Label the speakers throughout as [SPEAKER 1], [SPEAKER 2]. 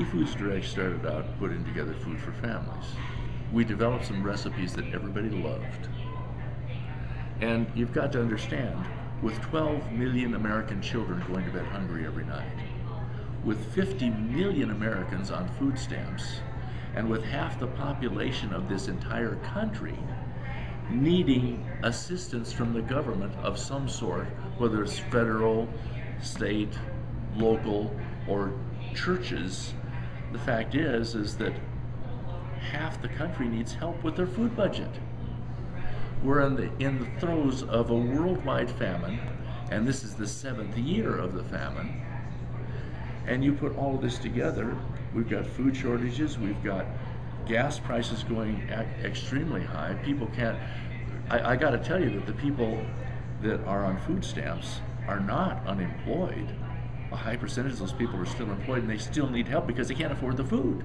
[SPEAKER 1] eFoods Direct started out putting together food for families. We developed some recipes that everybody loved. And you've got to understand, with 12 million American children going to bed hungry every night, with 50 million Americans on food stamps, and with half the population of this entire country needing assistance from the government of some sort, whether it's federal, state, local, or churches, the fact is that half the country needs help with their food budget. We're in the throes of a worldwide famine, and this is the 7th year of the famine. And you put all of this together, we've got food shortages, we've got gas prices going extremely high. People can't, I got to tell you that the people that are on food stamps are not unemployed. A high percentage of those people are still employed, and they still need help because they can't afford the food.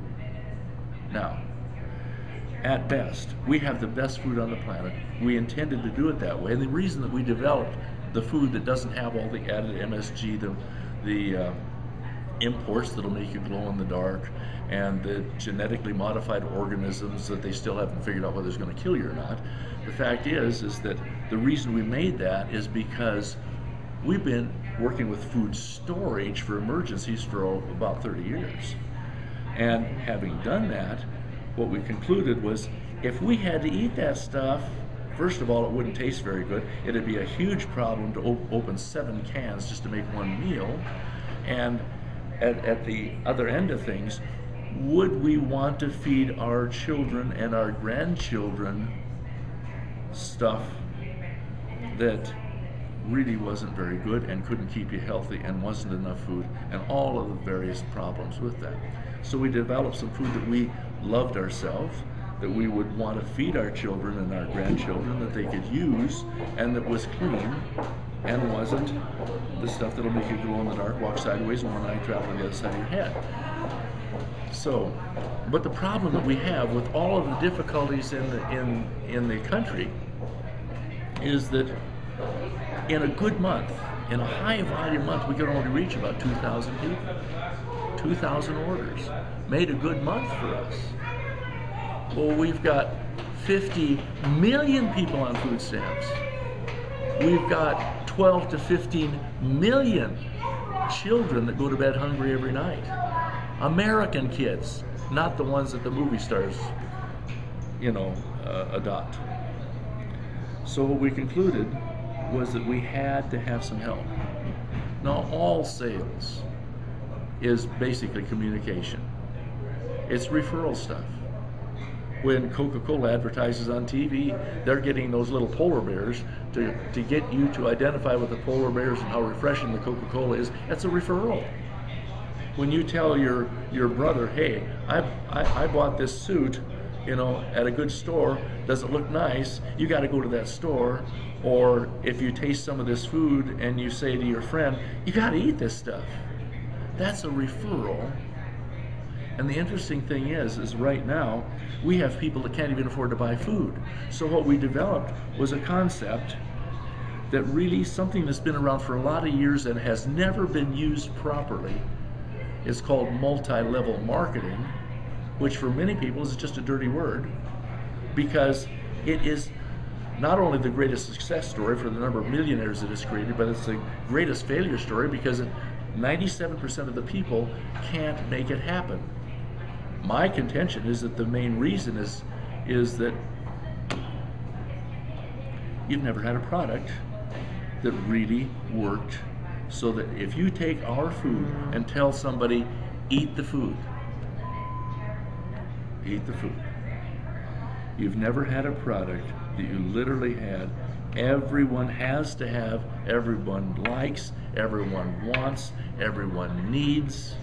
[SPEAKER 1] Now, at best, we have the best food on the planet. We intended to do it that way, and the reason that we developed the food that doesn't have all the added MSG, the imports that'll make you glow in the dark, and the genetically modified organisms that they still haven't figured out whether it's going to kill you or not. The fact is that the reason we made that is because we've been working with food storage for emergencies for about 30 years. And having done that, what we concluded was if we had to eat that stuff, first of all, it wouldn't taste very good. It'd be a huge problem to open 7 cans just to make one meal. And at the other end of things, would we want to feed our children and our grandchildren stuff that really wasn't very good and couldn't keep you healthy and wasn't enough food, and all of the various problems with that? So we developed some food that we loved ourselves, that we would want to feed our children and our grandchildren, that they could use, and that was clean and wasn't the stuff that'll make you glow in the dark, walk sideways, and one eye travel on the other side of your head. So, but the problem that we have with all of the difficulties in the country is that in a good month, in a high volume month, we could only reach about 2,000 people. 2,000 orders made a good month for us. Well, we've got 50 million people on food stamps. We've got 12 to 15 million children that go to bed hungry every night. American kids, not the ones that the movie stars, adopt. So what we concluded was that we had to have some help. Now, all sales is basically communication. It's referral stuff. When Coca-Cola advertises on TV, they're getting those little polar bears to get you to identify with the polar bears and how refreshing the Coca-Cola is. That's a referral. When you tell your brother, hey, I bought this suit, at a good store, does it look nice? You got to go to that store. Or if you taste some of this food and you say to your friend, you got to eat this stuff. That's a referral. And the interesting thing is right now, we have people that can't even afford to buy food. So what we developed was a concept that really, something that's been around for a lot of years and has never been used properly. It's called multi-level marketing, which for many people is just a dirty word, because it is not only the greatest success story for the number of millionaires that it's created, but it's the greatest failure story because 97% of the people can't make it happen. My contention is that the main reason is that you've never had a product that really worked, so that if you take our food and tell somebody, eat the food, you've never had a product that you literally had, everyone has to have, everyone likes, everyone wants, everyone needs.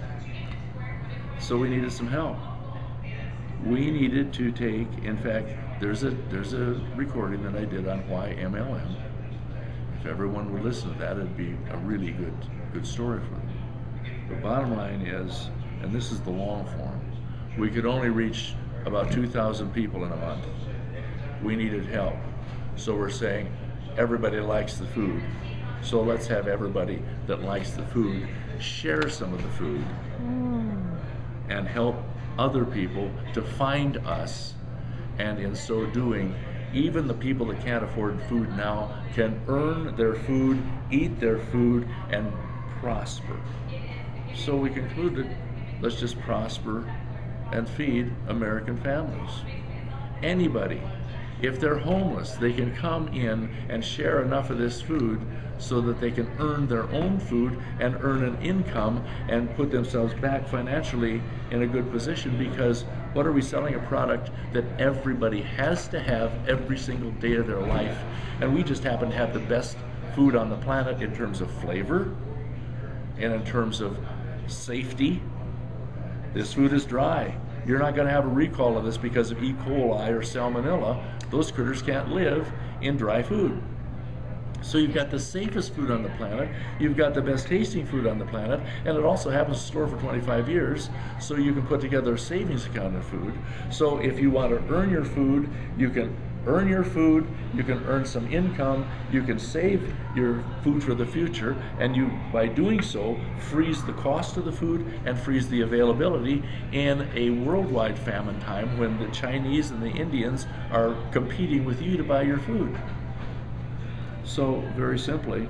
[SPEAKER 1] So we needed some help. We needed to take, in fact, there's a recording that I did on why MLM. If everyone would listen to that, it'd be a really good story for them. The bottom line is, and this is the long form, we could only reach about 2,000 people in a month. We needed help. So we're saying everybody likes the food. So let's have everybody that likes the food share some of the food. and help other people to find us, and in so doing, even the people that can't afford food now can earn their food, eat their food, and prosper. So we concluded, let's just prosper and feed American families. Anybody, if they're homeless, they can come in and share enough of this food so that they can earn their own food and earn an income and put themselves back financially in a good position. Because what are we selling? A product that everybody has to have every single day of their life, and we just happen to have the best food on the planet in terms of flavor and in terms of safety. This food is dry. You're not going to have a recall of this because of E. coli or salmonella. Those critters can't live in dry food. So you've got the safest food on the planet, you've got the best tasting food on the planet, and it also happens to store for 25 years, so you can put together a savings account in food. So if you want to earn your food, you can earn your food, you can earn some income, you can save your food for the future, and you, by doing so, freeze the cost of the food and freeze the availability in a worldwide famine time when the Chinese and the Indians are competing with you to buy your food. So, very simply,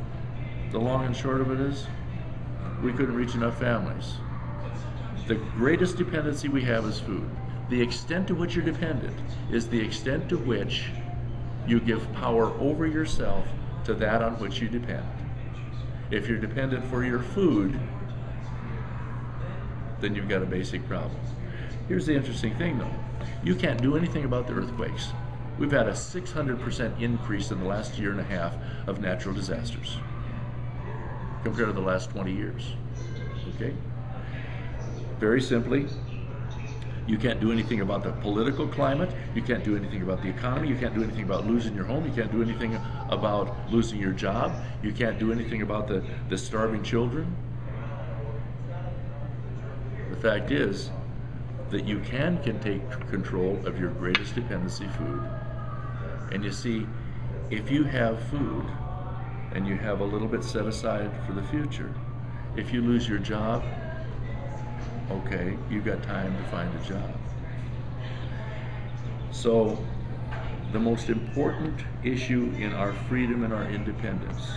[SPEAKER 1] the long and short of it is, we couldn't reach enough families. The greatest dependency we have is food. The extent to which you're dependent is the extent to which you give power over yourself to that on which you depend. If you're dependent for your food, then you've got a basic problem. Here's the interesting thing though. You can't do anything about the earthquakes. We've had a 600% increase in the last year and a half of natural disasters compared to the last 20 years. Okay? Very simply, you can't do anything about the political climate, you can't do anything about the economy, you can't do anything about losing your home, you can't do anything about losing your job, you can't do anything about the starving children. The fact is that you can take control of your greatest dependency, food. And you see, if you have food and you have a little bit set aside for the future, if you lose your job, okay, you've got time to find a job. So the most important issue in our freedom and our independence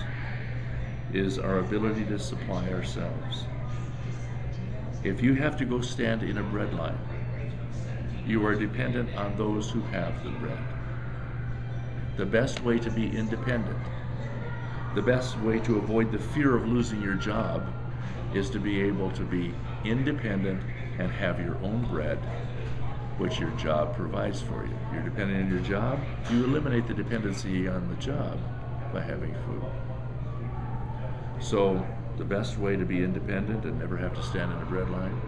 [SPEAKER 1] is our ability to supply ourselves. If you have to go stand in a bread line, you are dependent on those who have the bread. The best way to be independent, the best way to avoid the fear of losing your job, is to be able to be independent and have your own bread, which your job provides for you. You're dependent on your job, you eliminate the dependency on the job by having food. So the best way to be independent and never have to stand in a bread line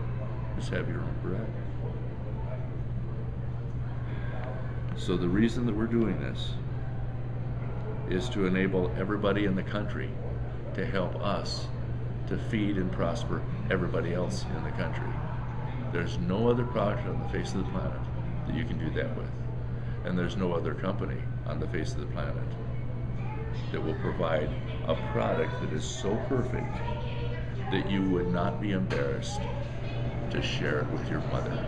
[SPEAKER 1] is have your own bread. So the reason that we're doing this is to enable everybody in the country to help us to feed and prosper everybody else in the country. There's no other product on the face of the planet that you can do that with. And there's no other company on the face of the planet that will provide a product that is so perfect that you would not be embarrassed to share it with your mother.